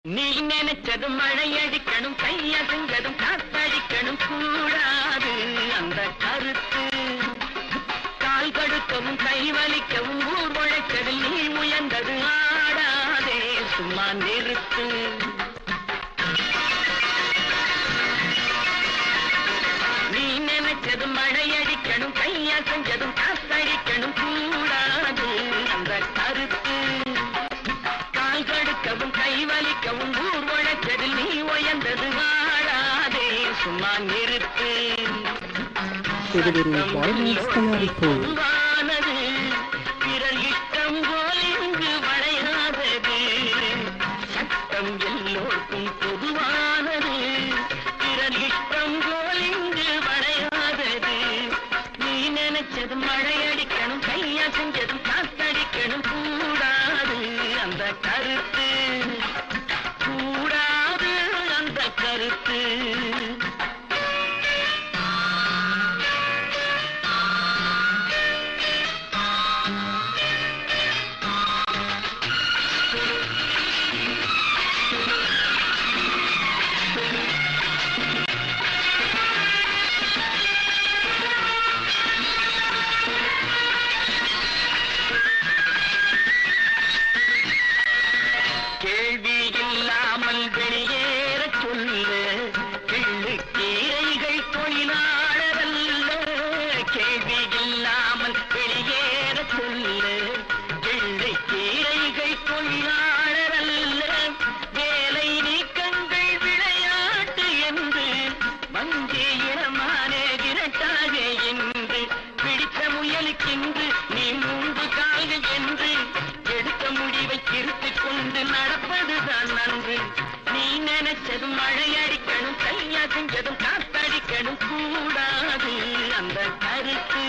நீ நினைச்சது மழை அடிக்கணும், கையசங்கதும் காத்தடிக்கணும் கூடாது அந்த கருத்து. கால் கடுக்கவும் கை வலிக்கவும் ஊர் உழைச்சதில் நீ முயன்றது ஆடாதே, சும்மா நிறுத்து. நீ நினைச்சது மழை அடிக்கணும், கையசங்கதும் காத்தடிக்கணும் கூடாது அந்த கருத்து. கால் கடுக்கவும் கை வலிக்கவும் ஊர் உழைச்சதில் நீ உயர்ந்தது வாழாதே, சும்மா நிறுத்து. பொதுவானது பிறர் இஷ்டம் போல் இங்கு வளையாதது. சட்டம் எல்லோருக்கும் பொதுவானது, பிறர் இஷ்டம் போல் இங்கு வளையாதது. நீ நினைச்சது மழை அடிக்கணும், கையா செஞ்சதும் காத்தடிக்கணும் கூடாது அந்த கருத்து, கூடாது அந்த கருத்து. கேள்வி இல்லாமல் வெளியேற சொல்லு, கிள்ளுக்கீரைகள் தொழிலாளரல்ல. கேள்வி இல்லாமல் வெளியேற சொல்லு, கிள்ளுக்கீரைகள் தொழிலாளரல்ல. வேலை நீக்கங்கள் விளையாட்டு என்று வந்தே இனமானே விரட்டாக என்று பிடித்த முயலுக்கென்று நீ மூன்று கால்கள் என்று எடுத்த முடிவை திருத்திக் கொண்டு நடப்பதுதான் நன்று. நீ நினைச்சது மழை அடிக்கணும், கையா செஞ்சதும் காத்தடிக்கணும் கூடாது அந்த கருத்து,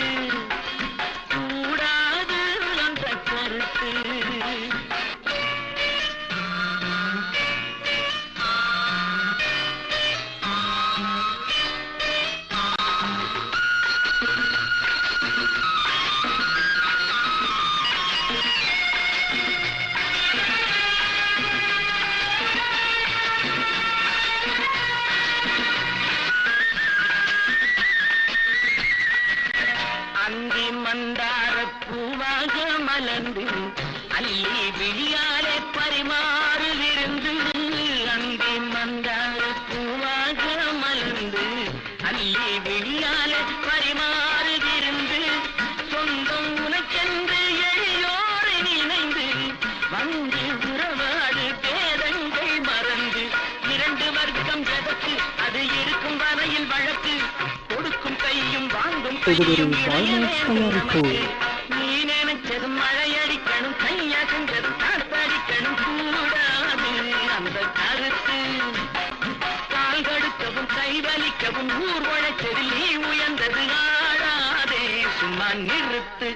கூடாது அந்த கருத்து. அந்தி மந்தார பூவாக மலர்ந்து அள்ளி விழியாலே பரிமாறுவிருந்து. அந்தி மந்தார பூவாக மலர்ந்து அள்ளி விழியாலே பரிமாறுவிருந்து. சொந்தம் உனக்கென்று எளியோரை நினைந்து வந்து உறவாடு பேதங்கள் மறந்து. இரண்டு வர்க்கம் ஜகத்து அது இருக்கும் வரையில் வழக்கு, கொடுக்கும் கையும் வாங்கும் கையும் நீ நினைச்சது மழை அடிக்கணும், கையா செஞ்சது காத்தடிக்கணும் கூடாது அந்த கருத்து. கால் கடுக்கவும் கை வலிக்கவும் ஊர் உழைச்சதில் நீ உயர்ந்தது ஆடாதே, சும்மா நிறுத்து.